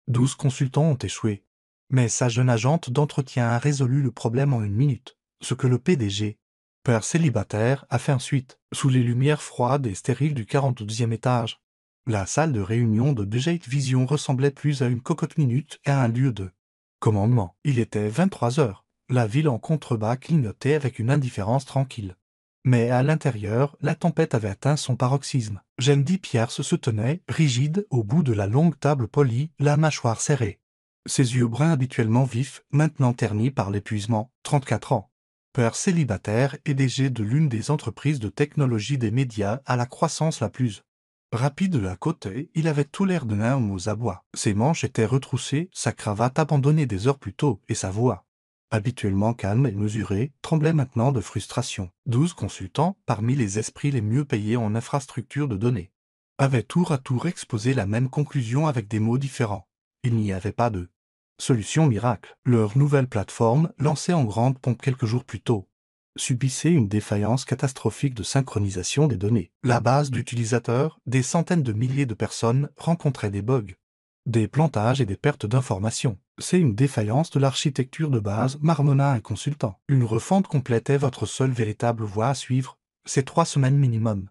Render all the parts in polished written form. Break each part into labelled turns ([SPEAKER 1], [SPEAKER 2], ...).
[SPEAKER 1] 12 consultants ont échoué. Mais sa jeune agente d'entretien a résolu le problème en 1 minute, ce que le PDG, père célibataire, a fait ensuite, sous les lumières froides et stériles du 42e étage. La salle de réunion de Budget Vision ressemblait plus à une cocotte minute qu'à un lieu de commandement. Il était 23 heures. La ville en contrebas clignotait avec une indifférence tranquille. Mais à l'intérieur, la tempête avait atteint son paroxysme. Jandy Pierce se tenait, rigide, au bout de la longue table polie, la mâchoire serrée. Ses yeux bruns habituellement vifs, maintenant ternis par l'épuisement, 34 ans. Père célibataire et DG de l'une des entreprises de technologie des médias à la croissance la plus rapide de la côté, il avait tout l'air d'un homme aux abois. Ses manches étaient retroussées, sa cravate abandonnée des heures plus tôt, et sa voix, habituellement calme et mesurée, tremblait maintenant de frustration. 12 consultants, parmi les esprits les mieux payés en infrastructure de données, avaient tour à tour exposé la même conclusion avec des mots différents. Il n'y avait pas de solution miracle. Leur nouvelle plateforme, lancée en grande pompe quelques jours plus tôt, subissait une défaillance catastrophique de synchronisation des données. La base d'utilisateurs, des centaines de milliers de personnes, rencontrait des bugs, des plantages et des pertes d'informations. C'est une défaillance de l'architecture de base, marmonna un consultant. Une refonte complète est votre seule véritable voie à suivre. C'est 3 semaines minimum.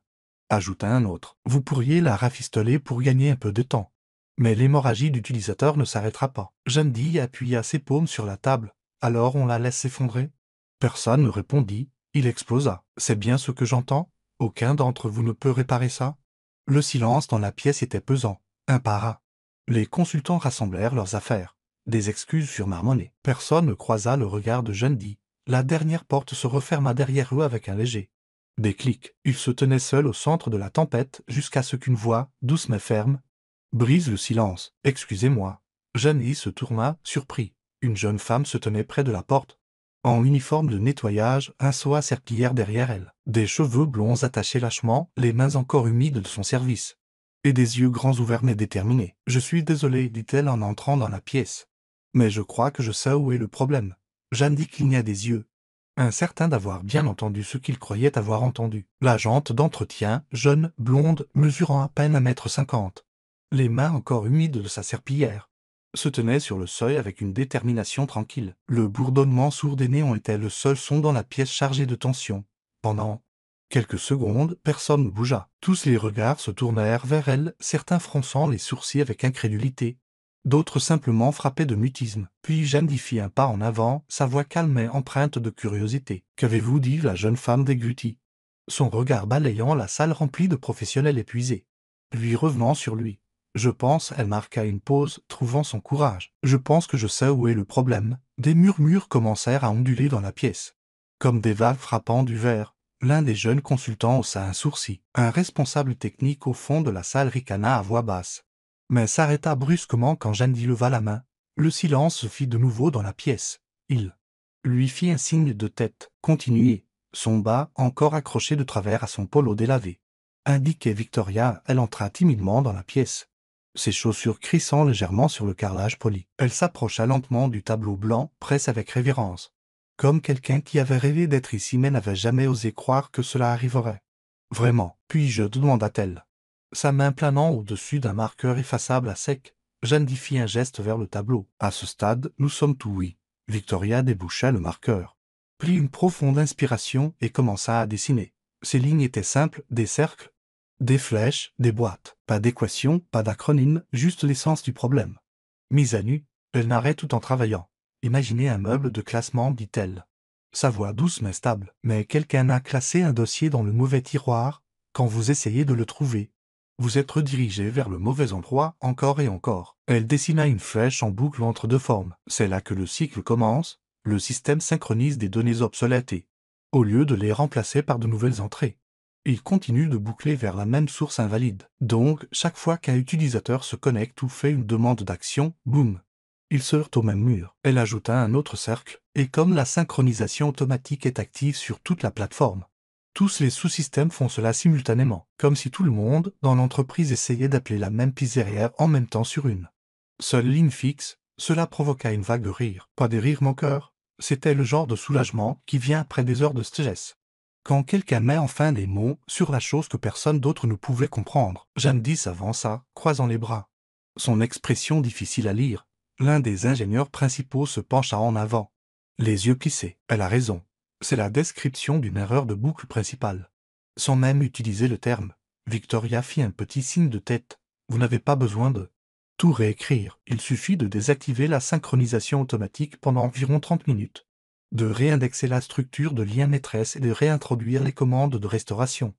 [SPEAKER 1] Ajouta un autre. Vous pourriez la rafistoler pour gagner un peu de temps. Mais l'hémorragie d'utilisateur ne s'arrêtera pas. Jandy appuya ses paumes sur la table. Alors on la laisse s'effondrer? Personne ne répondit. Il explosa. C'est bien ce que j'entends? Aucun d'entre vous ne peut réparer ça? Le silence dans la pièce était pesant. Un par un. Les consultants rassemblèrent leurs affaires. Des excuses furent marmonnées. Personne ne croisa le regard de Jandy. La dernière porte se referma derrière eux avec un léger déclic. Il se tenait seul au centre de la tempête jusqu'à ce qu'une voix, douce mais ferme, brise le silence. Excusez-moi. Jandy se tourna, surpris. Une jeune femme se tenait près de la porte, en uniforme de nettoyage, un seau à serpillière derrière elle, des cheveux blonds attachés lâchement, les mains encore humides de son service, et des yeux grands ouverts mais déterminés. « Je suis désolée, dit-elle en entrant dans la pièce. Mais je crois que je sais où est le problème. » Jandy cligna des yeux, incertain d'avoir bien entendu ce qu'il croyait avoir entendu. L'agente d'entretien, jeune, blonde, mesurant à peine 1,50 m, les mains encore humides de sa serpillière, se tenait sur le seuil avec une détermination tranquille. Le bourdonnement sourd des néons était le seul son dans la pièce chargée de tension. Pendant quelques secondes, personne ne bougea. Tous les regards se tournèrent vers elle, certains fronçant les sourcils avec incrédulité, d'autres simplement frappés de mutisme. Puis Jandy fit un pas en avant, sa voix calme et empreinte de curiosité. « Qu'avez-vous dit ?» La jeune femme déglutit, son regard balayant la salle remplie de professionnels épuisés. Lui revenant sur lui. « Je pense », elle marqua une pause, trouvant son courage. « Je pense que je sais où est le problème. » Des murmures commencèrent à onduler dans la pièce, comme des vagues frappant du verre. L'un des jeunes consultants haussa un sourcil. Un responsable technique au fond de la salle ricana à voix basse, mais s'arrêta brusquement quand Jandy leva la main. Le silence se fit de nouveau dans la pièce. Il lui fit un signe de tête. « Continuez. » Son bas, encore accroché de travers à son polo délavé, indiquait Victoria. Elle entra timidement dans la pièce, ses chaussures crissant légèrement sur le carrelage poli. Elle s'approcha lentement du tableau blanc, presse avec révérence, comme quelqu'un qui avait rêvé d'être ici mais n'avait jamais osé croire que cela arriverait. « Vraiment, puis-je » demanda-t-elle, sa main planant au-dessus d'un marqueur effaçable à sec. Jandy fit un geste vers le tableau. « À ce stade, nous sommes tout oui. » Victoria déboucha le marqueur, prit une profonde inspiration et commença à dessiner. Ses lignes étaient simples, des cercles, des flèches, des boîtes. Pas d'équation, pas d'acronyme, juste l'essence du problème. Mise à nu, elle narrait tout en travaillant. « Imaginez un meuble de classement, dit-elle, sa voix douce mais stable. Mais quelqu'un a classé un dossier dans le mauvais tiroir. Quand vous essayez de le trouver, vous êtes redirigé vers le mauvais endroit encore et encore. » Elle dessina une flèche en boucle entre deux formes. C'est là que le cycle commence. Le système synchronise des données obsolètes et, au lieu de les remplacer par de nouvelles entrées, il continue de boucler vers la même source invalide. Donc, chaque fois qu'un utilisateur se connecte ou fait une demande d'action, boum, il se heurte au même mur. Elle ajouta un autre cercle, et comme la synchronisation automatique est active sur toute la plateforme, tous les sous-systèmes font cela simultanément, comme si tout le monde, dans l'entreprise, essayait d'appeler la même pizzeria en même temps sur une seule ligne fixe. Cela provoqua une vague de rire. Pas des rires moqueurs, c'était le genre de soulagement qui vient après des heures de stress, quand quelqu'un met enfin des mots sur la chose que personne d'autre ne pouvait comprendre. Jandy s'avança, croisant les bras. Son expression difficile à lire. L'un des ingénieurs principaux se pencha en avant. Les yeux plissés. Elle a raison. C'est la description d'une erreur de boucle principale. Sans même utiliser le terme, Victoria fit un petit signe de tête. Vous n'avez pas besoin de tout réécrire. Il suffit de désactiver la synchronisation automatique pendant environ 30 minutes, de réindexer la structure de lien maîtresse et de réintroduire les commandes de restauration.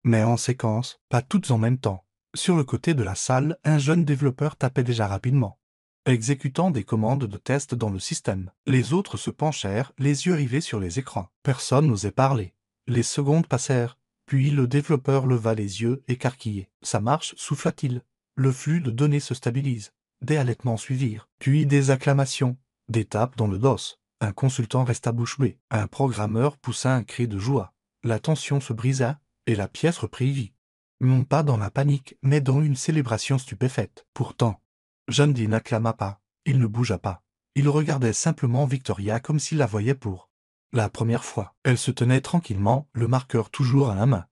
[SPEAKER 1] Mais en séquence, pas toutes en même temps. Sur le côté de la salle, un jeune développeur tapait déjà rapidement, exécutant des commandes de test dans le système. Les autres se penchèrent, les yeux rivés sur les écrans. Personne n'osait parler. Les secondes passèrent, puis le développeur leva les yeux écarquillés. Ça marche, souffla-t-il. Le flux de données se stabilise. Des halètements suivirent, puis des acclamations, des tapes dans le dos. Un consultant resta bouche bée. Un programmeur poussa un cri de joie. La tension se brisa, et la pièce reprit vie. Non pas dans la panique, mais dans une célébration stupéfaite. Pourtant, Jandy n'acclama pas, il ne bougea pas. Il regardait simplement Victoria comme s'il la voyait pour la première fois. Elle se tenait tranquillement, le marqueur toujours à la main.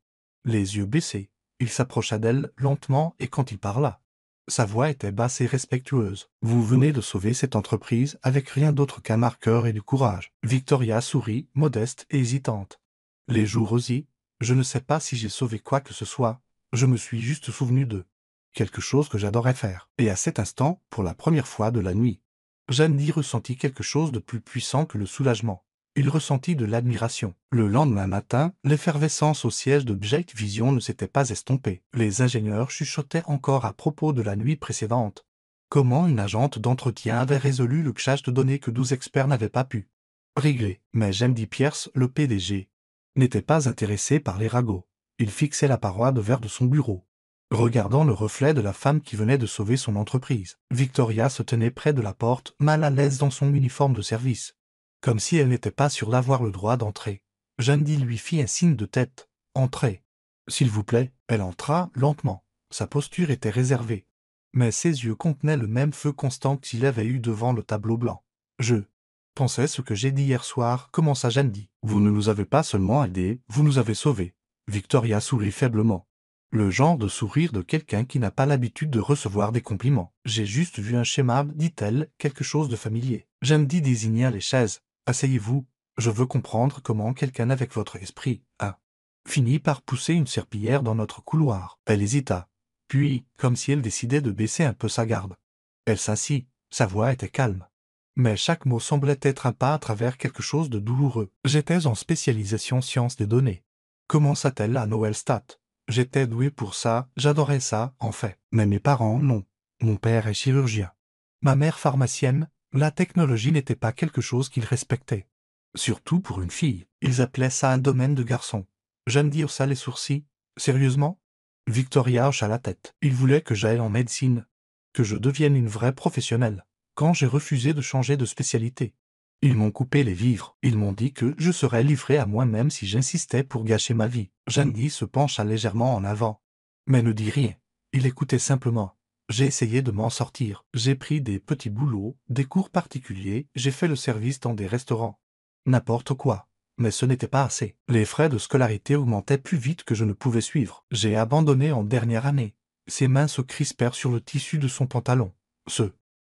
[SPEAKER 1] Les yeux baissés, il s'approcha d'elle lentement et quand il parla, sa voix était basse et respectueuse. Vous venez de sauver cette entreprise avec rien d'autre qu'un marqueur et du courage. Victoria sourit, modeste et hésitante. Les joues rosies, je ne sais pas si j'ai sauvé quoi que ce soit, je me suis juste souvenu de quelque chose que j'adorais faire. Et à cet instant, pour la première fois de la nuit, Jandy ressentit quelque chose de plus puissant que le soulagement. Il ressentit de l'admiration. Le lendemain matin, l'effervescence au siège de Jake Vision ne s'était pas estompée. Les ingénieurs chuchotaient encore à propos de la nuit précédente. Comment une agente d'entretien avait résolu le cache de données que 12 experts n'avaient pas pu régler. Mais Jandy Pierce, le PDG, n'était pas intéressé par les ragots. Il fixait la paroi de verre de son bureau, regardant le reflet de la femme qui venait de sauver son entreprise. Victoria se tenait près de la porte, mal à l'aise dans son uniforme de service, comme si elle n'était pas sûre d'avoir le droit d'entrer. Jandy lui fit un signe de tête. « Entrez. »« S'il vous plaît. » Elle entra, lentement. Sa posture était réservée, mais ses yeux contenaient le même feu constant qu'il avait eu devant le tableau blanc. « Je pensais ce que j'ai dit hier soir, » commença Jandy. « Vous ne nous avez pas seulement aidés, vous nous avez sauvés. » Victoria sourit faiblement. Le genre de sourire de quelqu'un qui n'a pas l'habitude de recevoir des compliments. « J'ai juste vu un schéma, dit-elle, quelque chose de familier. » Jandy désigna les chaises. « Asseyez-vous, je veux comprendre comment quelqu'un avec votre esprit a fini par pousser une serpillière dans notre couloir. » Elle hésita. Puis, comme si elle décidait de baisser un peu sa garde, elle s'assit, sa voix était calme. Mais chaque mot semblait être un pas à travers quelque chose de douloureux. « J'étais en spécialisation sciences des données. » Commença-t-elle à Noëlstat. « J'étais douée pour ça, j'adorais ça, en fait. Mais mes parents, non. Mon père est chirurgien. Ma mère pharmacienne, la technologie n'était pas quelque chose qu'ils respectaient. Surtout pour une fille. Ils appelaient ça un domaine de garçon. » Jandy haussa les sourcils. « Sérieusement ?» Victoria hocha la tête. « Ils voulaient que j'aille en médecine, que je devienne une vraie professionnelle. Quand j'ai refusé de changer de spécialité, ils m'ont coupé les vivres. Ils m'ont dit que je serais livré à moi-même si j'insistais pour gâcher ma vie. » Jandy se pencha légèrement en avant, mais ne dit rien. Il écoutait simplement. « J'ai essayé de m'en sortir. J'ai pris des petits boulots, des cours particuliers, j'ai fait le service dans des restaurants. N'importe quoi. Mais ce n'était pas assez. Les frais de scolarité augmentaient plus vite que je ne pouvais suivre. J'ai abandonné en dernière année. » Ses mains se crispèrent sur le tissu de son pantalon. Ce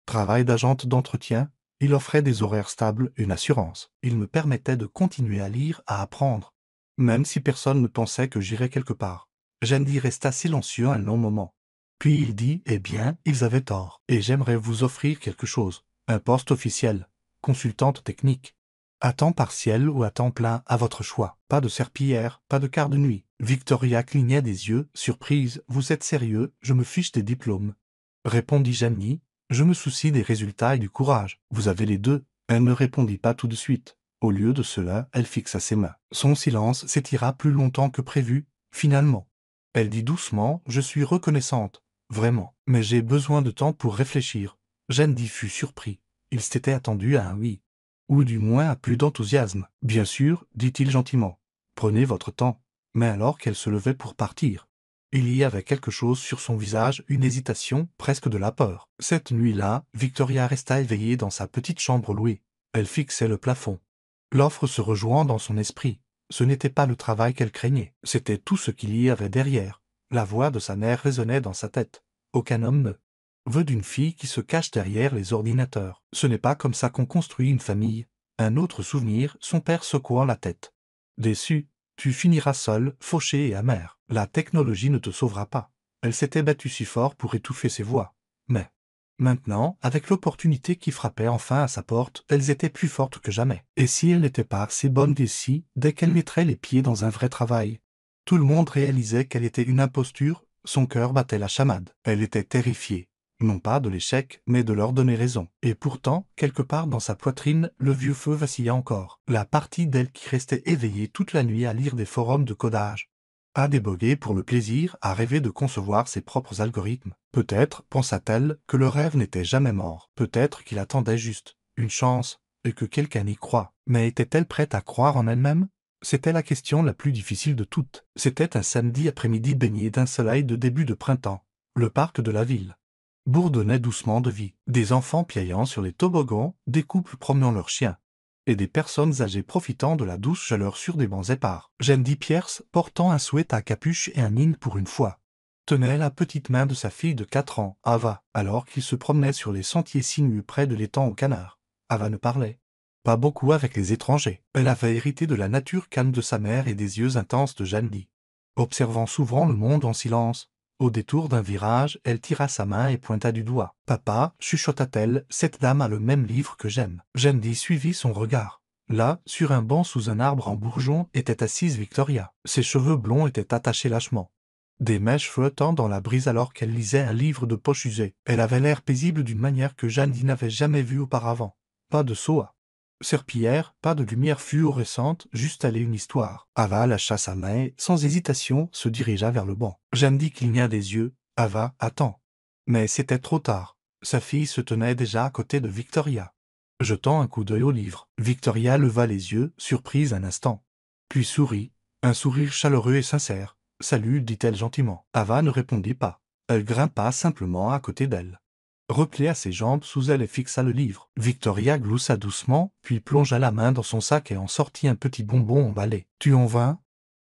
[SPEAKER 1] travail d'agente d'entretien, il offrait des horaires stables, une assurance. Il me permettait de continuer à lire, à apprendre, même si personne ne pensait que j'irais quelque part. Jandy resta silencieux un long moment. Puis il dit, « Eh bien, ils avaient tort. Et j'aimerais vous offrir quelque chose. Un poste officiel. Consultante technique. À temps partiel ou à temps plein, à votre choix. Pas de serpillière, pas de quart de nuit. » Victoria clignait des yeux, surprise. « Vous êtes sérieux? Je me fiche des diplômes. » Répondit Jandy. « Je me soucie des résultats et du courage. Vous avez les deux. » Elle ne répondit pas tout de suite. Au lieu de cela, elle fixa ses mains. Son silence s'étira plus longtemps que prévu, finalement. Elle dit doucement, « Je suis reconnaissante, vraiment, mais j'ai besoin de temps pour réfléchir. » Jandy fut surpris. Il s'était attendu à un oui, ou du moins à plus d'enthousiasme. « Bien sûr, dit-il gentiment. Prenez votre temps. » Mais alors qu'elle se levait pour partir, il y avait quelque chose sur son visage, une hésitation, presque de la peur. Cette nuit-là, Victoria resta éveillée dans sa petite chambre louée. Elle fixait le plafond, l'offre se rejoignant dans son esprit. Ce n'était pas le travail qu'elle craignait, c'était tout ce qu'il y avait derrière. La voix de sa mère résonnait dans sa tête. Aucun homme ne veut d'une fille qui se cache derrière les ordinateurs. Ce n'est pas comme ça qu'on construit une famille. Un autre souvenir, son père secouant la tête. Déçu, tu finiras seul, fauché et amer. La technologie ne te sauvera pas. Elle s'était battue si fort pour étouffer ses voix. Mais maintenant, avec l'opportunité qui frappait enfin à sa porte, elles étaient plus fortes que jamais. Et si elle n'était pas assez bonne d'ici, dès qu'elle mettrait les pieds dans un vrai travail? Tout le monde réalisait qu'elle était une imposture, son cœur battait la chamade. Elle était terrifiée. Non pas de l'échec, mais de leur donner raison. Et pourtant, quelque part dans sa poitrine, le vieux feu vacillait encore. La partie d'elle qui restait éveillée toute la nuit à lire des forums de codage, à déboguer pour le plaisir, à rêver de concevoir ses propres algorithmes. Peut-être, pensa-t-elle, que le rêve n'était jamais mort. Peut-être qu'il attendait juste une chance, et que quelqu'un y croit. Mais était-elle prête à croire en elle-même? C'était la question la plus difficile de toutes. C'était un samedi après-midi baigné d'un soleil de début de printemps. Le parc de la ville bourdonnait doucement de vie. Des enfants piaillant sur les toboggans, des couples promenant leurs chiens, et des personnes âgées profitant de la douce chaleur sur des bancs épars. Jandy Pierce, portant un sweat à capuche et un mine pour une fois, tenait la petite main de sa fille de 4 ans, Ava, alors qu'il se promenait sur les sentiers sinueux près de l'étang aux canards. Ava ne parlait pas beaucoup avec les étrangers. Elle avait hérité de la nature calme de sa mère et des yeux intenses de Jandy. Observant souvent le monde en silence, au détour d'un virage, elle tira sa main et pointa du doigt. « Papa, chuchota-t-elle, cette dame a le même livre que j'aime. » Jandy suivit son regard. Là, sur un banc sous un arbre en bourgeon, était assise Victoria. Ses cheveux blonds étaient attachés lâchement, des mèches flottant dans la brise alors qu'elle lisait un livre de poche usé. Elle avait l'air paisible d'une manière que Jandy n'avait jamais vue auparavant. Pas de soa serpillière, pas de lumière fluorescente, juste aller une histoire. Ava lâcha sa main et, sans hésitation, se dirigea vers le banc. Jandy cligna des yeux. Ava, attends. Mais c'était trop tard. Sa fille se tenait déjà à côté de Victoria, jetant un coup d'œil au livre. Victoria leva les yeux, surprise un instant, puis sourit, un sourire chaleureux et sincère. « Salut, dit-elle gentiment. » Ava ne répondit pas. Elle grimpa simplement à côté d'elle, replia ses jambes sous elle et fixa le livre. Victoria gloussa doucement, puis plongea la main dans son sac et en sortit un petit bonbon emballé. « Tu en veux ?»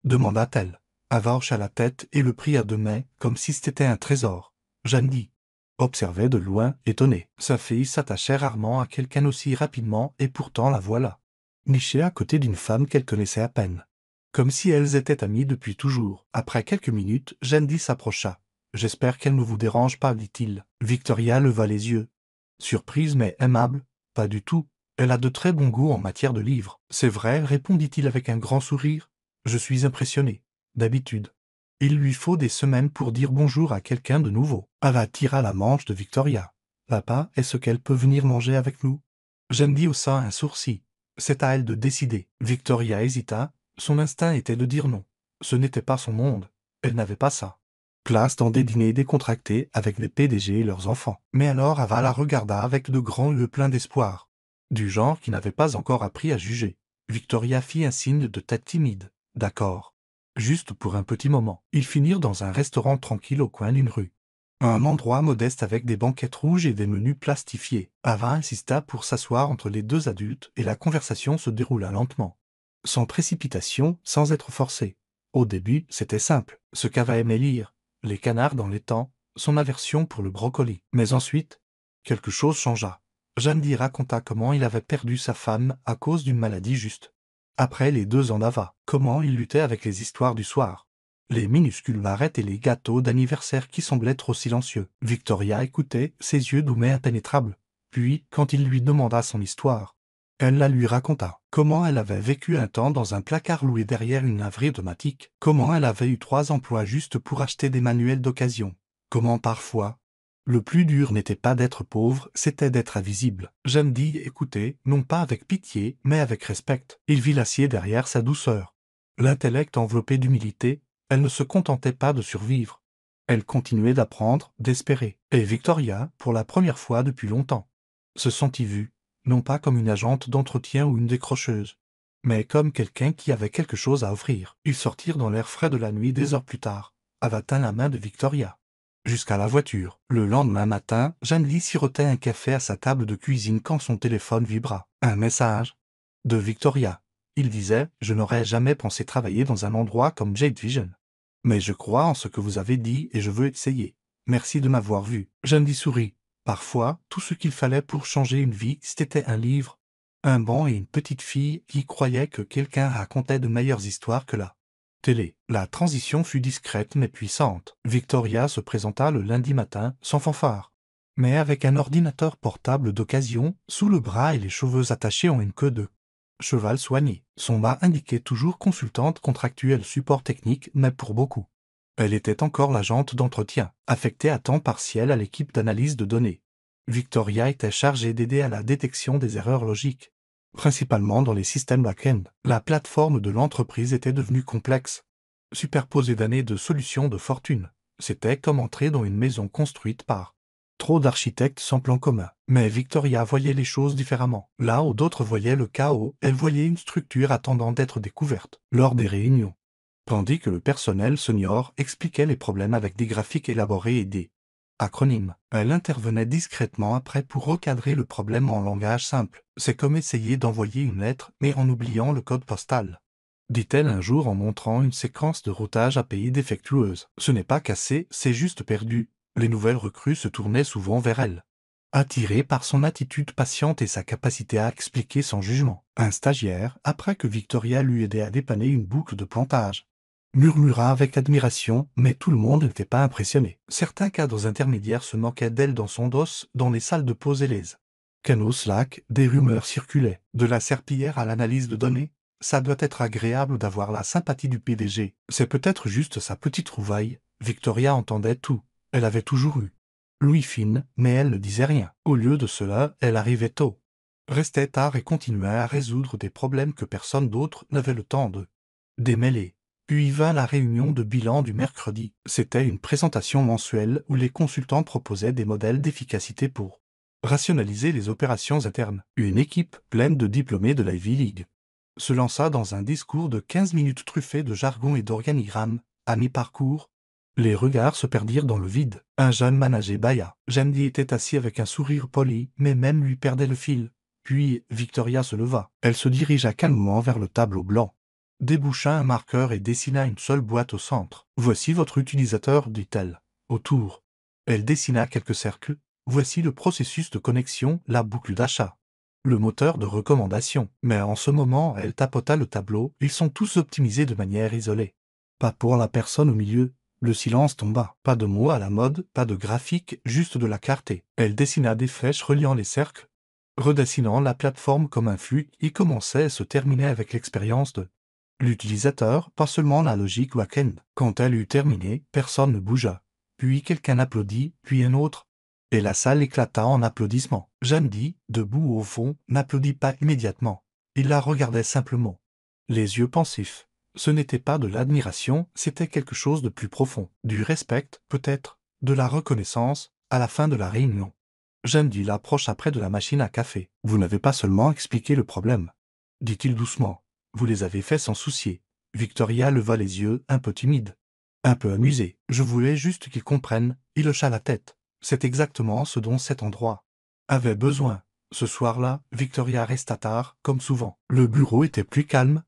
[SPEAKER 1] demanda-t-elle. Ava hocha la tête et le prit à deux mains, comme si c'était un trésor. Jandy observait de loin, étonné. Sa fille s'attachait rarement à quelqu'un aussi rapidement, et pourtant la voilà, nichée à côté d'une femme qu'elle connaissait à peine, comme si elles étaient amies depuis toujours. Après quelques minutes, Jandy s'approcha. « J'espère qu'elle ne vous dérange pas, dit-il. » Victoria leva les yeux, surprise mais aimable. « Pas du tout. Elle a de très bon goût en matière de livres. »« C'est vrai, répondit-il avec un grand sourire. Je suis impressionné. D'habitude, il lui faut des semaines pour dire bonjour à quelqu'un de nouveau. » Ava tira la manche de Victoria. « Papa, est-ce qu'elle peut venir manger avec nous ?» Jandy haussa un sourcil. C'est à elle de décider. Victoria hésita. Son instinct était de dire non. Ce n'était pas son monde. Elle n'avait pas ça. Place dans des dîners décontractés avec les PDG et leurs enfants. Mais alors Ava la regarda avec de grands yeux pleins d'espoir, du genre qui n'avait pas encore appris à juger. Victoria fit un signe de tête timide. « D'accord. Juste pour un petit moment. » Ils finirent dans un restaurant tranquille au coin d'une rue. Un endroit modeste avec des banquettes rouges et des menus plastifiés. Ava insista pour s'asseoir entre les deux adultes et la conversation se déroula lentement, sans précipitation, sans être forcée. Au début, c'était simple. Ce qu'Ava aimait lire, les canards dans l'étang, son aversion pour le brocoli. Mais ensuite, quelque chose changea. Jandy raconta comment il avait perdu sa femme à cause d'une maladie juste après les 2 ans d'Ava, comment il luttait avec les histoires du soir, les minuscules barrettes et les gâteaux d'anniversaire qui semblaient trop silencieux. Victoria écoutait, ses yeux doux mais impénétrables. Puis, quand il lui demanda son histoire, elle la lui raconta. Comment elle avait vécu un temps dans un placard loué derrière une laverie automatique. Comment elle avait eu 3 emplois juste pour acheter des manuels d'occasion. Comment parfois, le plus dur n'était pas d'être pauvre, c'était d'être invisible. Jandy écoutait, non pas avec pitié, mais avec respect. Il vit l'acier derrière sa douceur, l'intellect enveloppé d'humilité. Elle ne se contentait pas de survivre. Elle continuait d'apprendre, d'espérer. Et Victoria, pour la première fois depuis longtemps, se sentit vue, non pas comme une agente d'entretien ou une décrocheuse, mais comme quelqu'un qui avait quelque chose à offrir. Ils sortirent dans l'air frais de la nuit des heures plus tard. Ava tint la main de Victoria jusqu'à la voiture. Le lendemain matin, Jandy sirotait un café à sa table de cuisine quand son téléphone vibra. Un message de Victoria. Il disait « Je n'aurais jamais pensé travailler dans un endroit comme Jade Vision. Mais je crois en ce que vous avez dit et je veux essayer. Merci de m'avoir vu. Jeandy sourit. Parfois, tout ce qu'il fallait pour changer une vie, c'était un livre, un banc et une petite fille qui croyait que quelqu'un racontait de meilleures histoires que la télé. La transition fut discrète mais puissante. Victoria se présenta le lundi matin, sans fanfare, mais avec un ordinateur portable d'occasion, sous le bras et les cheveux attachés en une queue de cheval soigné. Son bas indiquait toujours consultante contractuelle support technique, mais pour beaucoup. Elle était encore l'agente d'entretien, affectée à temps partiel à l'équipe d'analyse de données. Victoria était chargée d'aider à la détection des erreurs logiques, principalement dans les systèmes back-end. La plateforme de l'entreprise était devenue complexe, superposée d'années de solutions de fortune. C'était comme entrer dans une maison construite par trop d'architectes sans plan commun. Mais Victoria voyait les choses différemment. Là où d'autres voyaient le chaos, elle voyait une structure attendant d'être découverte. Lors des réunions, tandis que le personnel senior expliquait les problèmes avec des graphiques élaborés et des acronymes, elle intervenait discrètement après pour recadrer le problème en langage simple. C'est comme essayer d'envoyer une lettre, mais en oubliant le code postal, dit-elle un jour en montrant une séquence de routage API défectueuse. Ce n'est pas cassé, c'est juste perdu. Les nouvelles recrues se tournaient souvent vers elle, attirées par son attitude patiente et sa capacité à expliquer sans jugement. Un stagiaire, après que Victoria lui aidait à dépanner une boucle de plantage, murmura avec admiration, mais tout le monde n'était pas impressionné. Certains cadres intermédiaires se moquaient d'elle dans son dos, dans les salles de pause et les canaux Slack, des rumeurs circulaient. De la serpillière à l'analyse de données, ça doit être agréable d'avoir la sympathie du PDG. C'est peut-être juste sa petite trouvaille. Victoria entendait tout. Elle avait toujours eu l'ouïe fine, mais elle ne disait rien. Au lieu de cela, elle arrivait tôt, restait tard et continuait à résoudre des problèmes que personne d'autre n'avait le temps de démêler. Puis vint la réunion de bilan du mercredi. C'était une présentation mensuelle où les consultants proposaient des modèles d'efficacité pour rationaliser les opérations internes. Une équipe pleine de diplômés de l'Ivy League se lança dans un discours de 15 minutes truffé de jargon et d'organigrammes. À mi-parcours, les regards se perdirent dans le vide. Un jeune manager bâilla. Jandy était assis avec un sourire poli, mais même lui perdait le fil. Puis, Victoria se leva. Elle se dirigea calmement vers le tableau blanc, déboucha un marqueur et dessina une seule boîte au centre. « Voici votre utilisateur », dit-elle. Autour, elle dessina quelques cercles. « Voici le processus de connexion, la boucle d'achat, le moteur de recommandation. » Mais en ce moment, elle tapota le tableau. Ils sont tous optimisés de manière isolée. Pas pour la personne au milieu. Le silence tomba. Pas de mots à la mode, pas de graphique, juste de la clarté. Elle dessina des flèches reliant les cercles, redessinant la plateforme comme un flux qui commençait et se terminait avec l'expérience de l'utilisateur, pas seulement la logique back-end. Quand elle eut terminé, personne ne bougea. Puis quelqu'un applaudit, puis un autre, et la salle éclata en applaudissements. Jandy, debout au fond, n'applaudit pas immédiatement. Il la regardait simplement, les yeux pensifs. Ce n'était pas de l'admiration, c'était quelque chose de plus profond. Du respect, peut-être, de la reconnaissance. À la fin de la réunion, Jandy l'approcha près de la machine à café. « Vous n'avez pas seulement expliqué le problème, » dit-il doucement. « Vous les avez fait sans soucier. » Victoria leva les yeux, un peu timide, un peu amusée. « Je voulais juste qu'ils comprennent. » Il hocha la tête. C'est exactement ce dont cet endroit avait besoin. Ce soir-là, Victoria resta tard, comme souvent. Le bureau était plus calme,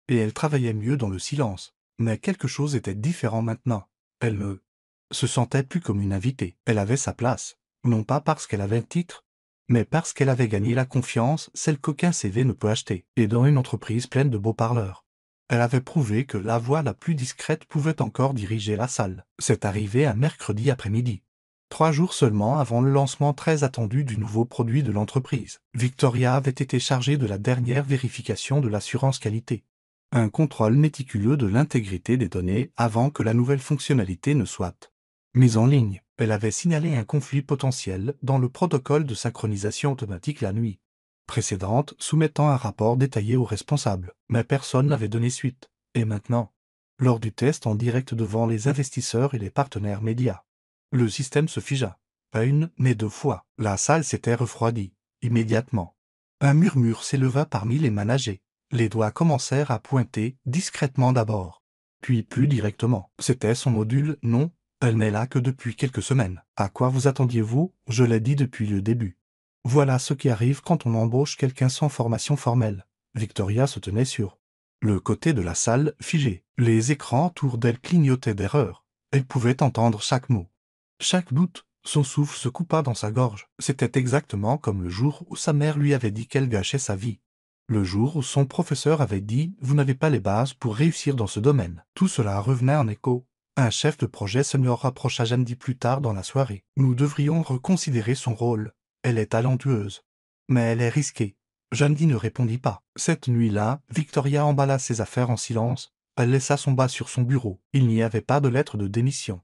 [SPEAKER 1] et elle travaillait mieux dans le silence. Mais quelque chose était différent maintenant. Elle ne se sentait plus comme une invitée. Elle avait sa place, non pas parce qu'elle avait un titre, mais parce qu'elle avait gagné la confiance, celle qu'aucun CV ne peut acheter, et dans une entreprise pleine de beaux parleurs. Elle avait prouvé que la voix la plus discrète pouvait encore diriger la salle. C'est arrivé un mercredi après-midi, 3 jours seulement avant le lancement très attendu du nouveau produit de l'entreprise. Victoria avait été chargée de la dernière vérification de l'assurance qualité, un contrôle méticuleux de l'intégrité des données avant que la nouvelle fonctionnalité ne soit mise en ligne. Elle avait signalé un conflit potentiel dans le protocole de synchronisation automatique la nuit précédente, soumettant un rapport détaillé aux responsables. Mais personne n'avait donné suite. Et maintenant, lors du test en direct devant les investisseurs et les partenaires médias, le système se figea. Pas une, mais 2 fois. La salle s'était refroidie, immédiatement. Un murmure s'éleva parmi les managers. Les doigts commencèrent à pointer, discrètement d'abord, puis plus directement. C'était son module, non, elle n'est là que depuis quelques semaines. À quoi vous attendiez-vous? Je l'ai dit depuis le début. Voilà ce qui arrive quand on embauche quelqu'un sans formation formelle. Victoria se tenait sur le côté de la salle, figée. Les écrans autour d'elle clignotaient d'erreur. Elle pouvait entendre chaque mot. Chaque doute, son souffle se coupa dans sa gorge. C'était exactement comme le jour où sa mère lui avait dit qu'elle gâchait sa vie. Le jour où son professeur avait dit « Vous n'avez pas les bases pour réussir dans ce domaine ». Tout cela revenait en écho. Un chef de projet senior rapprocha Jandy plus tard dans la soirée. Nous devrions reconsidérer son rôle. Elle est talentueuse. Mais elle est risquée. Jandy ne répondit pas. Cette nuit-là, Victoria emballa ses affaires en silence. Elle laissa son bas sur son bureau. Il n'y avait pas de lettre de démission.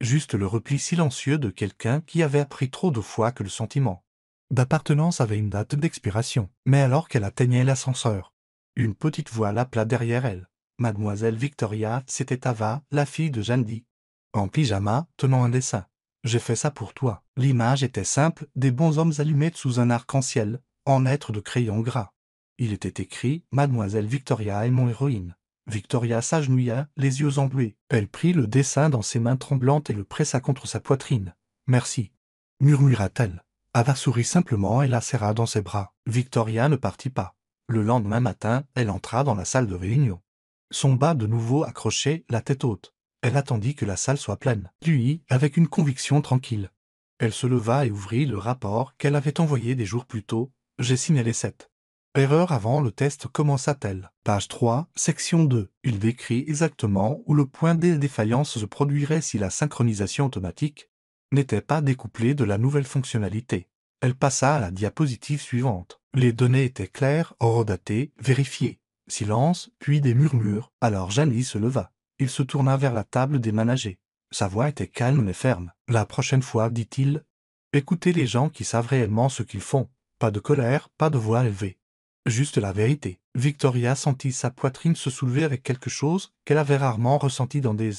[SPEAKER 1] Juste le repli silencieux de quelqu'un qui avait appris trop de fois que le sentiment d'appartenance avait une date d'expiration. Mais alors qu'elle atteignait l'ascenseur, une petite voix l'appela derrière elle. Mademoiselle Victoria, c'était Ava, la fille de Jandy. En pyjama, tenant un dessin. J'ai fait ça pour toi. L'image était simple, des bonshommes allumés sous un arc-en-ciel, en lettres de crayon gras. Il était écrit « Mademoiselle Victoria est mon héroïne ». Victoria s'agenouilla, les yeux embués. Elle prit le dessin dans ses mains tremblantes et le pressa contre sa poitrine. « Merci », murmura-t-elle. Ava sourit simplement et la serra dans ses bras. Victoria ne partit pas. Le lendemain matin, elle entra dans la salle de réunion. Son bas de nouveau accroché, la tête haute. Elle attendit que la salle soit pleine. Puis, avec une conviction tranquille, elle se leva et ouvrit le rapport qu'elle avait envoyé des jours plus tôt. « J'ai signalé 7. Erreur avant le test, commença-t-elle. Page 3, section 2. Il décrit exactement où le point de défaillance se produirait si la synchronisation automatique n'était pas découplée de la nouvelle fonctionnalité. Elle passa à la diapositive suivante. Les données étaient claires, horodatées, vérifiées. Silence, puis des murmures. Alors Jandy se leva. Il se tourna vers la table des managers. Sa voix était calme mais ferme. La prochaine fois, dit-il, écoutez les gens qui savent réellement ce qu'ils font. Pas de colère, pas de voix élevée. Juste la vérité. Victoria sentit sa poitrine se soulever avec quelque chose qu'elle avait rarement ressenti dans des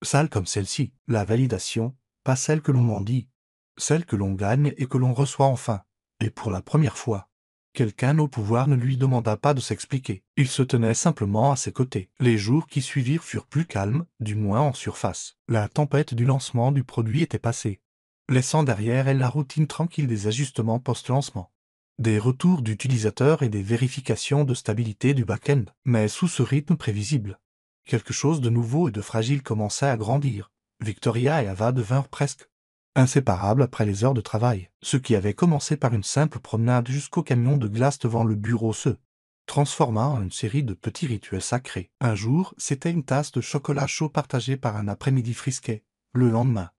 [SPEAKER 1] salles comme celle-ci. La validation, pas celle que l'on m'en dit, celle que l'on gagne et que l'on reçoit enfin. Et pour la première fois, quelqu'un au pouvoir ne lui demanda pas de s'expliquer. Il se tenait simplement à ses côtés. Les jours qui suivirent furent plus calmes, du moins en surface. La tempête du lancement du produit était passée, laissant derrière elle la routine tranquille des ajustements post-lancement, des retours d'utilisateurs et des vérifications de stabilité du back-end. Mais sous ce rythme prévisible, quelque chose de nouveau et de fragile commençait à grandir. Victoria et Ava devinrent presque inséparables après les heures de travail. Ce qui avait commencé par une simple promenade jusqu'au camion de glace devant le bureau se transforma en une série de petits rituels sacrés. Un jour, c'était une tasse de chocolat chaud partagée par un après-midi frisquet. Le lendemain,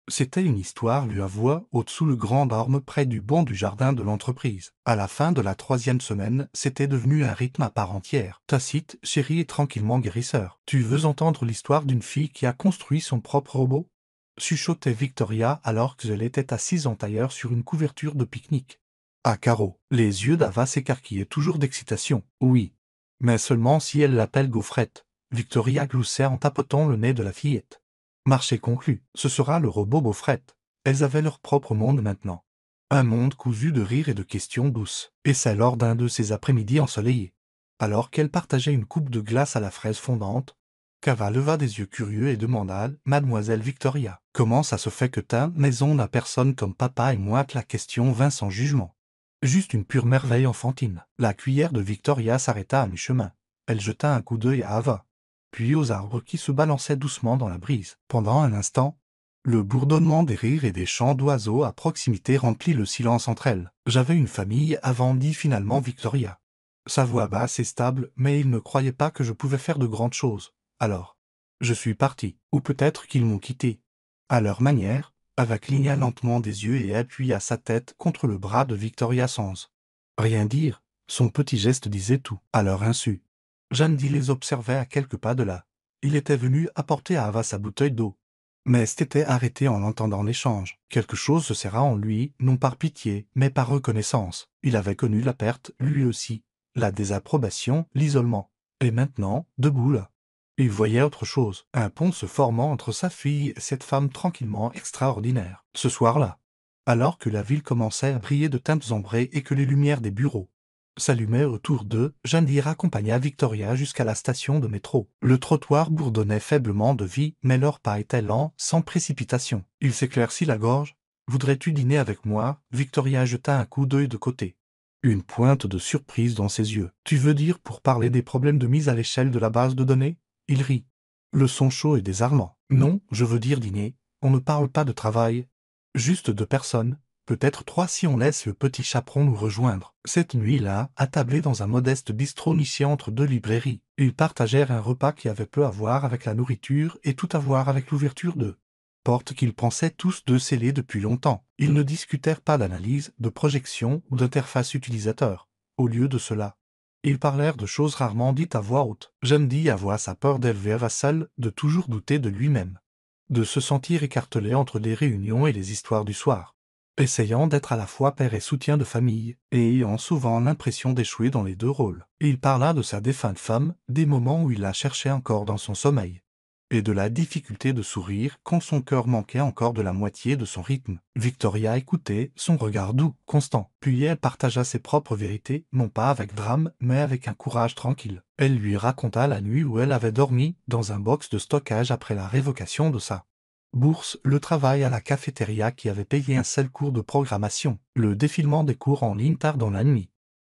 [SPEAKER 1] c'était une histoire lue à voix haute sous le grand arbre près du banc du jardin de l'entreprise. À la fin de la 3e semaine, c'était devenu un rythme à part entière. Tacite, chéri et tranquillement guérisseur. Tu veux entendre l'histoire d'une fille qui a construit son propre robot? Chuchotait Victoria alors qu'elle était assise en tailleur sur une couverture de pique-nique. À carreaux, les yeux d'Ava s'écarquillaient toujours d'excitation. Oui, mais seulement si elle l'appelle Gaufrette. Victoria gloussait en tapotant le nez de la fillette. Marché conclu, ce sera le robot Gaufrette. Elles avaient leur propre monde maintenant. Un monde cousu de rires et de questions douces. Et c'est lors d'un de ces après-midi ensoleillés, alors qu'elle partageait une coupe de glace à la fraise fondante, qu'Ava leva des yeux curieux et demanda « Mademoiselle Victoria, comment ça se fait que ta maison n'a personne comme papa et moi ?» La question vint sans jugement. Juste une pure merveille enfantine. La cuillère de Victoria s'arrêta à mi-chemin. Elle jeta un coup d'œil à Ava, puis aux arbres qui se balançaient doucement dans la brise. Pendant un instant, le bourdonnement des rires et des chants d'oiseaux à proximité remplit le silence entre elles. « J'avais une famille avant, dit finalement Victoria. Sa voix basse et stable, mais il ne croyait pas que je pouvais faire de grandes choses. Alors, je suis parti, ou peut-être qu'ils m'ont quitté. À leur manière, Ava cligna lentement des yeux et appuya sa tête contre le bras de Victoria sans rien dire. Son petit geste disait tout. À leur insu, Jandy les observait à quelques pas de là. Il était venu apporter à Ava sa bouteille d'eau, mais s'était arrêté en entendant l'échange. Quelque chose se serra en lui, non par pitié, mais par reconnaissance. Il avait connu la perte, lui aussi, la désapprobation, l'isolement. Et maintenant, debout là, il voyait autre chose, un pont se formant entre sa fille et cette femme tranquillement extraordinaire. Ce soir-là, alors que la ville commençait à briller de teintes ambrées et que les lumières des bureaux s'allumaient autour d'eux, Jandy accompagna Victoria jusqu'à la station de métro. Le trottoir bourdonnait faiblement de vie, mais leur pas était lent, sans précipitation. Il s'éclaircit la gorge. « Voudrais-tu dîner avec moi ?» Victoria jeta un coup d'œil de côté, une pointe de surprise dans ses yeux. « Tu veux dire pour parler des problèmes de mise à l'échelle de la base de données ?» Il rit. Le son chaud et désarmant. « Non, je veux dire dîner. On ne parle pas de travail. Juste de personnes. Peut-être 3 si on laisse le petit chaperon nous rejoindre. Cette nuit-là, attablés dans un modeste bistrot niché entre 2 librairies, ils partagèrent un repas qui avait peu à voir avec la nourriture et tout à voir avec l'ouverture de portes qu'ils pensaient tous deux scellées depuis longtemps. Ils ne discutèrent pas d'analyse, de projection ou d'interface utilisateur. Au lieu de cela, ils parlèrent de choses rarement dites à voix haute. Jeandy avoua sa peur d'élever Vassal, de toujours douter de lui-même, de se sentir écartelé entre les réunions et les histoires du soir, essayant d'être à la fois père et soutien de famille, et ayant souvent l'impression d'échouer dans les deux rôles. Il parla de sa défunte femme, des moments où il la cherchait encore dans son sommeil, et de la difficulté de sourire quand son cœur manquait encore de la moitié de son rythme. Victoria écoutait, son regard doux, constant. Puis elle partagea ses propres vérités, non pas avec drame, mais avec un courage tranquille. Elle lui raconta la nuit où elle avait dormi, dans un box de stockage après la révocation de sa bourse, le travail à la cafétéria qui avait payé un seul cours de programmation, le défilement des cours en ligne tard dans la nuit.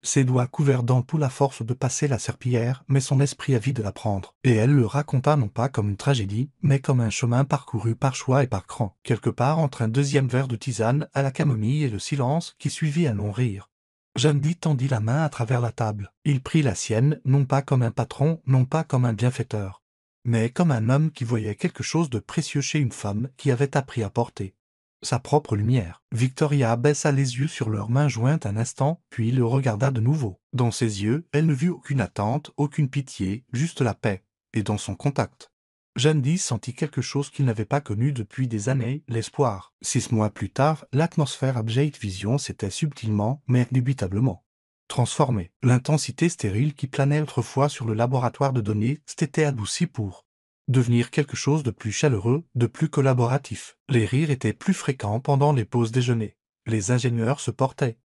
[SPEAKER 1] Ses doigts couverts d'ampoules à force de passer la serpillière, mais son esprit avide d'apprendre. Et elle le raconta non pas comme une tragédie, mais comme un chemin parcouru par choix et par cran. Quelque part entre un deuxième verre de tisane à la camomille et le silence qui suivit un long rire. Jeandy tendit la main à travers la table. Il prit la sienne, non pas comme un patron, non pas comme un bienfaiteur, mais comme un homme qui voyait quelque chose de précieux chez une femme qui avait appris à porter sa propre lumière. Victoria baissa les yeux sur leurs mains jointes un instant, puis le regarda de nouveau. Dans ses yeux, elle ne vit aucune attente, aucune pitié, juste la paix. Et dans son contact, Jeandy sentit quelque chose qu'il n'avait pas connu depuis des années, l'espoir. 6 mois plus tard, l'atmosphère à Jade Vision s'était subtilement, mais indubitablement transformée. L'intensité stérile qui planait autrefois sur le laboratoire de données s'était adoucie pour devenir quelque chose de plus chaleureux, de plus collaboratif. Les rires étaient plus fréquents pendant les pauses déjeuner. Les ingénieurs se portaient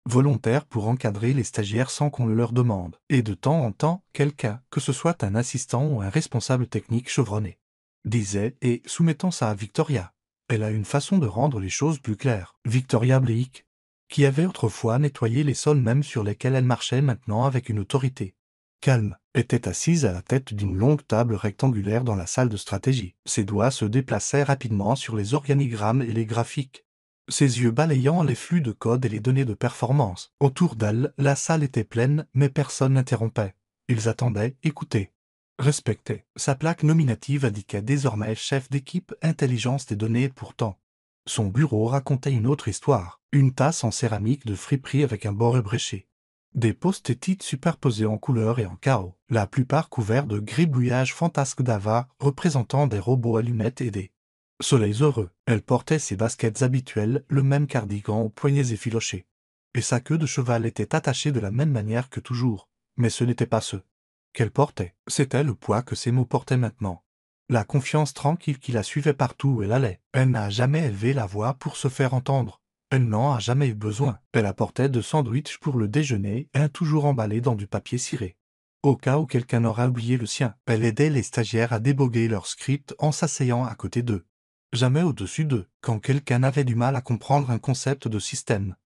[SPEAKER 1] volontaires pour encadrer les stagiaires sans qu'on le leur demande. Et de temps en temps, quelqu'un, que ce soit un assistant ou un responsable technique chevronné, disait, et soumettant ça à Victoria. Elle a une façon de rendre les choses plus claires. Victoria Bleak, qui avait autrefois nettoyé les sols même sur lesquels elle marchait maintenant avec une autorité calme, était assise à la tête d'une longue table rectangulaire dans la salle de stratégie. Ses doigts se déplaçaient rapidement sur les organigrammes et les graphiques, ses yeux balayant les flux de code et les données de performance. Autour d'elle, la salle était pleine, mais personne n'interrompait. Ils attendaient, écoutaient, respectaient. Sa plaque nominative indiquait désormais chef d'équipe intelligence des données. Pourtant, son bureau racontait une autre histoire. Une tasse en céramique de friperie avec un bord ébréché. Des post-it superposés en couleur et en chaos, la plupart couverts de gribouillages fantasques d'Ava représentant des robots allumettes et des soleils heureux. Elle portait ses baskets habituelles, le même cardigan aux poignets effilochés. Et sa queue de cheval était attachée de la même manière que toujours. Mais ce n'était pas ce qu'elle portait. C'était le poids que ses mots portaient maintenant. La confiance tranquille qui la suivait partout où elle allait. Elle n'a jamais élevé la voix pour se faire entendre. Elle n'en a jamais eu besoin. Elle apportait 2 sandwichs pour le déjeuner, un toujours emballé dans du papier ciré, au cas où quelqu'un aurait oublié le sien. Elle aidait les stagiaires à déboguer leur script en s'asseyant à côté d'eux, jamais au-dessus d'eux. Quand quelqu'un avait du mal à comprendre un concept de système,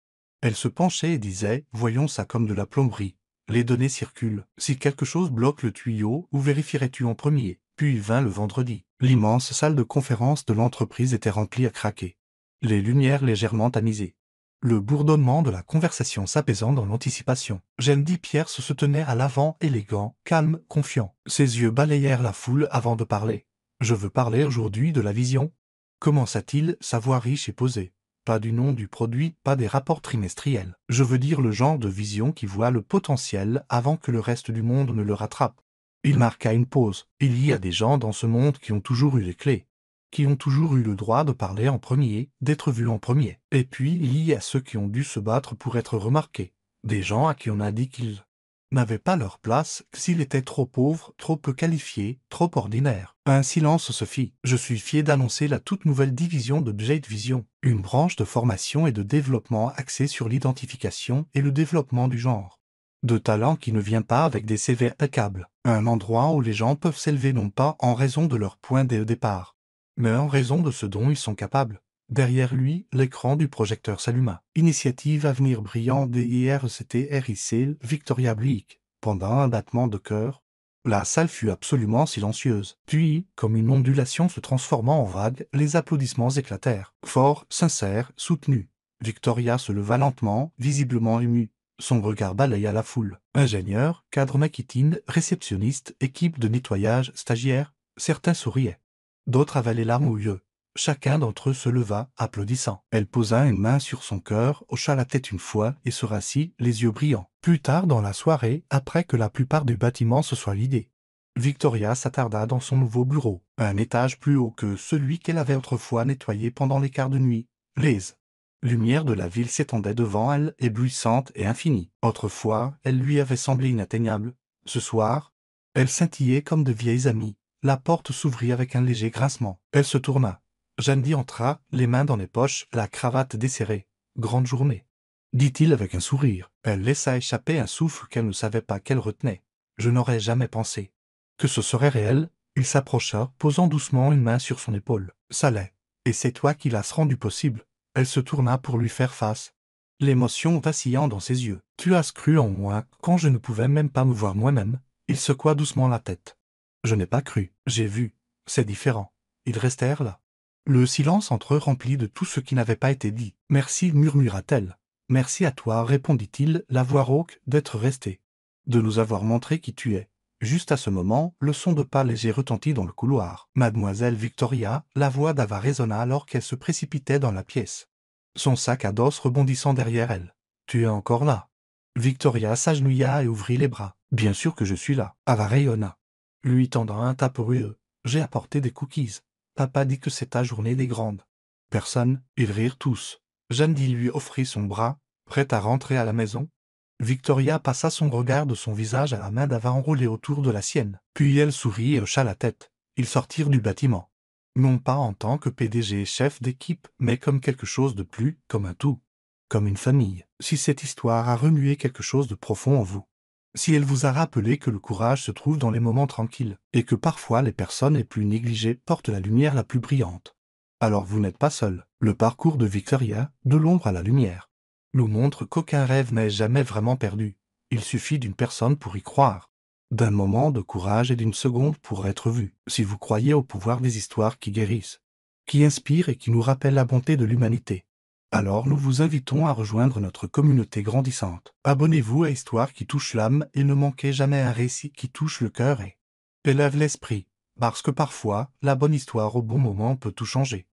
[SPEAKER 1] elle se penchait et disait « Voyons ça comme de la plomberie. Les données circulent. Si quelque chose bloque le tuyau, où vérifierais-tu en premier ?» Puis vint le vendredi. L'immense salle de conférence de l'entreprise était remplie à craquer, les lumières légèrement tamisées, le bourdonnement de la conversation s'apaisant dans l'anticipation. Jeandy Pierce se tenait à l'avant, élégant, calme, confiant. Ses yeux balayèrent la foule avant de parler. « Je veux parler aujourd'hui de la vision. » Commença-t-il, sa voix riche et posée. Pas du nom du produit, pas des rapports trimestriels. Je veux dire le genre de vision qui voit le potentiel avant que le reste du monde ne le rattrape. Il marqua une pause. Il y a des gens dans ce monde qui ont toujours eu les clés, qui ont toujours eu le droit de parler en premier, d'être vus en premier. Et puis il y a ceux qui ont dû se battre pour être remarqués. Des gens à qui on a dit qu'ils n'avaient pas leur place, s'ils étaient trop pauvres, trop peu qualifiés, trop ordinaires. Un silence se fit. Je suis fier d'annoncer la toute nouvelle division de Jade Vision, une branche de formation et de développement axée sur l'identification et le développement du genre. De talent qui ne vient pas avec des CV impeccables. Un endroit où les gens peuvent s'élever non pas en raison de leur point de départ, mais en raison de ce dont ils sont capables. Derrière lui, l'écran du projecteur s'alluma. Initiative Avenir Brillant DIRCT RIC Victoria Bleak. Pendant un battement de cœur, La salle fut absolument silencieuse. Puis, comme une ondulation se transformant en vague, les applaudissements éclatèrent. Forts, sincères, soutenus. Victoria se leva lentement, visiblement émue. Son regard balaya la foule. Ingénieurs, cadres maquitines, réceptionnistes, équipe de nettoyage, stagiaires, certains souriaient. D'autres avalaient larmes aux yeux. Chacun d'entre eux se leva, applaudissant. Elle posa une main sur son cœur, hocha la tête une fois et se rassit, les yeux brillants. Plus tard dans la soirée, après que la plupart du bâtiment se soit vidé, Victoria s'attarda dans son nouveau bureau, un étage plus haut que celui qu'elle avait autrefois nettoyé pendant les quarts de nuit. Les lumières de la ville s'étendaient devant elle, éblouissantes et infinies. Autrefois, elle lui avait semblé inatteignable. Ce soir, elle scintillait comme de vieilles amies. La porte s'ouvrit avec un léger grincement. Elle se tourna. Jandy entra, les mains dans les poches, la cravate desserrée. « Grande journée », dit-il avec un sourire. Elle laissa échapper un souffle qu'elle ne savait pas qu'elle retenait. « Je n'aurais jamais pensé que ce serait réel. » Il s'approcha, posant doucement une main sur son épaule. « Ça l'est. Et c'est toi qui l'as rendu possible. » Elle se tourna pour lui faire face, l'émotion vacillant dans ses yeux. « Tu as cru en moi quand je ne pouvais même pas me voir moi-même. » Il secoua doucement la tête. « Je n'ai pas cru. J'ai vu. C'est différent. » Ils restèrent là. Le silence entre eux rempli de tout ce qui n'avait pas été dit. « Merci, murmura-t-elle. »« Merci à toi, répondit-il, la voix rauque, d'être resté. De nous avoir montré qui tu es. » Juste à ce moment, le son de pas léger retentit dans le couloir. Mademoiselle Victoria, la voix d'Ava résonna alors qu'elle se précipitait dans la pièce, son sac à dos rebondissant derrière elle. « Tu es encore là ?» Victoria s'agenouilla et ouvrit les bras. « Bien sûr que je suis là. » Ava rayonna, lui tendant un tapoureux. « J'ai apporté des cookies. Papa dit que c'est ta journée des grandes. » Personne, ils rirent tous. Jandy lui offrit son bras, prête à rentrer à la maison. Victoria passa son regard de son visage à la main d'Ava enroulée autour de la sienne. Puis elle sourit et hocha la tête. Ils sortirent du bâtiment. Non pas en tant que PDG et chef d'équipe, mais comme quelque chose de plus, comme un tout. Comme une famille. Si cette histoire a remué quelque chose de profond en vous, si elle vous a rappelé que le courage se trouve dans les moments tranquilles, et que parfois les personnes les plus négligées portent la lumière la plus brillante, alors vous n'êtes pas seul. Le parcours de Victoria, de l'ombre à la lumière, nous montre qu'aucun rêve n'est jamais vraiment perdu. Il suffit d'une personne pour y croire, d'un moment de courage et d'une seconde pour être vu. Si vous croyez au pouvoir des histoires qui guérissent, qui inspirent et qui nous rappellent la bonté de l'humanité, alors nous vous invitons à rejoindre notre communauté grandissante. Abonnez-vous à Histoire qui touche l'âme et ne manquez jamais un récit qui touche le cœur et élève l'esprit, parce que parfois, la bonne histoire au bon moment peut tout changer.